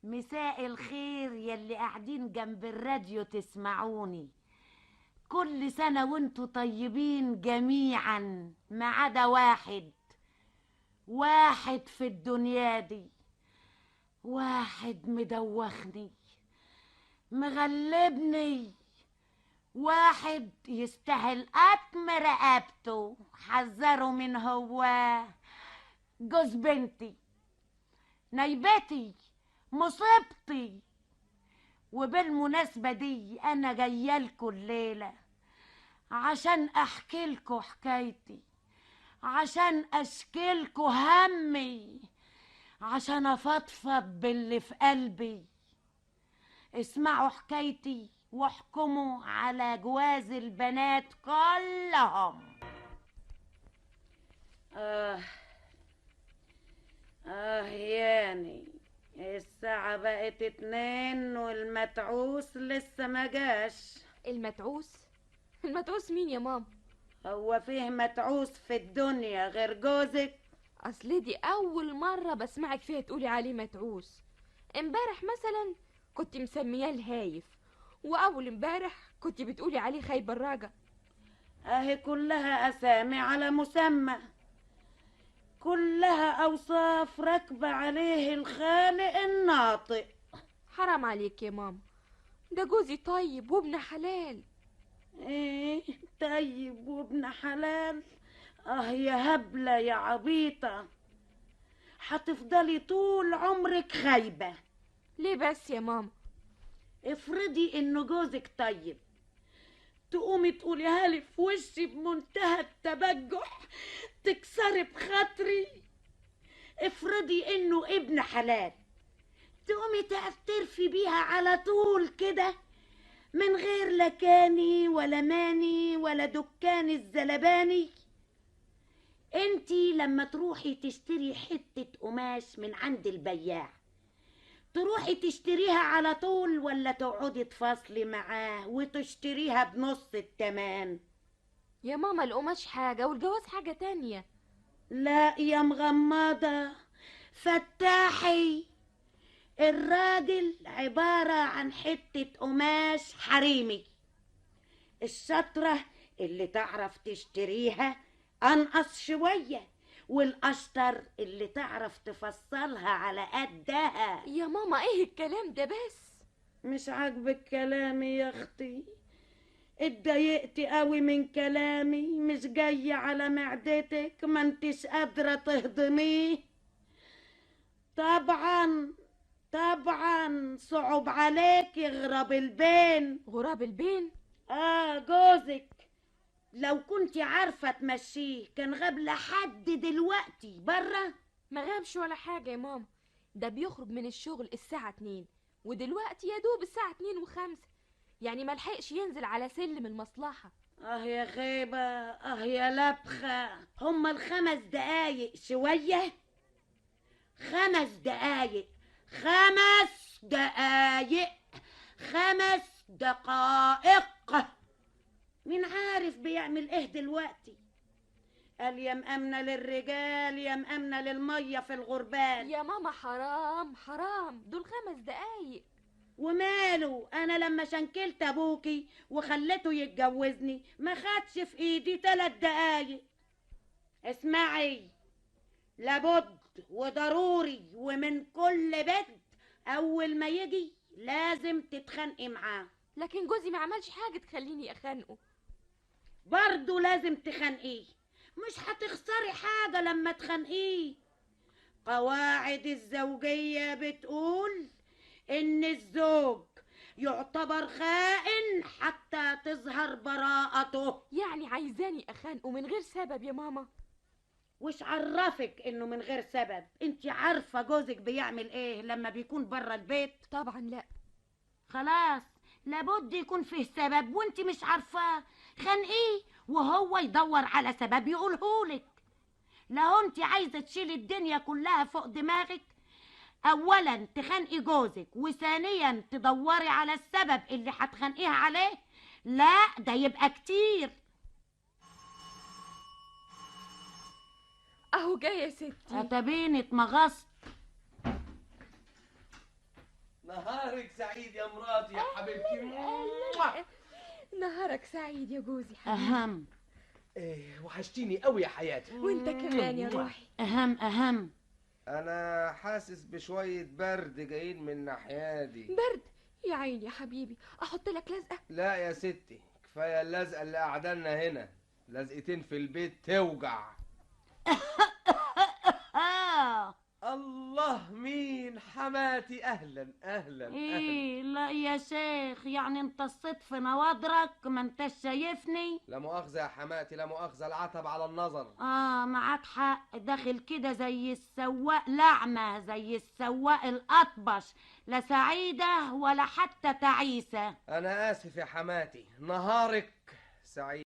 مساء الخير يلي قاعدين جنب الراديو تسمعوني. كل سنة وانتوا طيبين جميعا ما عدا واحد في الدنيا دي، واحد مدوخني مغلبني، واحد يستاهل قطم رقبته. حذروا من هو جوز بنتي، نيبتي، مصيبتي. وبالمناسبة دي أنا جايالكوا الليلة عشان أحكيلكوا حكايتي، عشان أشكيلكوا همي، عشان أفضفض باللي في قلبي. اسمعوا حكايتي واحكموا على جواز البنات كلهم. آه ياني الساعة بقت 2 والمتعوس لسه ما جاش. المتعوس؟ المتعوس مين يا ماما؟ هو فيه متعوس في الدنيا غير جوزك؟ اصل دي اول مرة بسمعك فيها تقولي عليه متعوس. امبارح مثلا كنت مسمياه الهايف، واول امبارح كنت بتقولي عليه خايب الراجع. اهي كلها اسامي على مسمى، كلها اوصاف راكبة عليه الخالق الناطق. حرام عليك يا ماما، ده جوزي طيب وابن حلال. ايه طيب وابن حلال؟ يا هبلة يا عبيطة، هتفضلي طول عمرك خايبة. ليه بس يا ماما؟ افرضي انه جوزك طيب، تقومي تقوليها لي في وشي بمنتهى التبجح، تكسري بخاطري. افرضي انه ابن حلال، تقومي تعترفي بيها على طول كده من غير لا كاني ولا ماني ولا دكان الزلباني. انتي لما تروحي تشتري حتة قماش من عند البياع، تروحي تشتريها على طول ولا تقعدي تفاصلي معاه وتشتريها بنص التمن؟ يا ماما القماش حاجة والجواز حاجة تانية. لا يا مغمضة، فتاحي. الراجل عبارة عن حتة قماش حريمي. الشطرة اللي تعرف تشتريها أنقص شوية، والأشطر اللي تعرف تفصلها على قدها. يا ماما ايه الكلام ده بس؟ مش عاجبك كلامي يا أختي؟ اتضايقتي قوي من كلامي؟ مش جاي على معدتك ما انتش قادرة تهضميه؟ طبعا طبعا صعب عليك يغرب البين. غراب البين؟ جوزك لو كنت عارفة تمشيه كان غاب لحد دلوقتي برا. ما غابش ولا حاجة يا ماما، ده بيخرج من الشغل الساعة 2 ودلوقتي يا دوب الساعة 2:05، يعني ملحقش ينزل على سلم المصلحة. يا خيبة، يا لبخة، هما ال5 دقايق شوية؟ 5 دقايق، 5 دقايق، 5 دقائق. مين عارف بيعمل ايه دلوقتي؟ قال يا مأمنة للرجال يا مأمنة للمية في الغربال. يا ماما حرام حرام، دول 5 دقايق. وماله؟ انا لما شنكلت ابوكي وخليته يتجوزني ما خدش في ايدي 3 دقايق. اسمعي، لابد وضروري ومن كل بد اول ما يجي لازم تتخانقي معاه. لكن جوزي ما عملش حاجة تخليني أخانقه. برضو لازم تخانقيه، مش هتخسري حاجة لما تخانقيه. قواعد الزوجية بتقول إن الزوج يعتبر خائن حتى تظهر براءته. يعني عايزاني أخانقه من غير سبب يا ماما؟ وش عرفك إنه من غير سبب؟ انت عارفة جوزك بيعمل إيه لما بيكون برا البيت؟ طبعا لا. خلاص، لابد يكون فيه سبب وانت مش عارفاه. خانقيه وهو يدور على سبب يقولهولك. لو انت عايزة تشيلي الدنيا كلها فوق دماغك، اولا تخانقي جوزك وثانيا تدوري على السبب اللي هتخانقيها عليه، لا ده يبقى كتير. أهو جاي يا ستي. اتبيني اتمغصت. نهارك سعيد يا مراتي يا حبيبتي. نهارك سعيد يا جوزي حبيبي. اهم إيه وحشتيني قوي يا حياتي. وانت كمان يا روحي. اهم انا حاسس بشويه برد جايين من ناحيادي. برد يا عيني يا حبيبي، احط لك لزقه؟ لا يا ستي، كفايه اللزقه اللي قعدنا هنا، لزقتين في البيت توجع. الله، مين؟ حماتي. اهلا اهلا اهلا. ايه لا يا شيخ، يعني انت الصدف نواضرك ما انتش شايفني؟ لا مؤاخذه يا حماتي، لا مؤاخذه، العتب على النظر. معاك حق، داخل كده زي السواق لعمة، زي السواق الأطبش، لا سعيدة ولا حتى تعيسة. انا اسف يا حماتي، نهارك سعيد.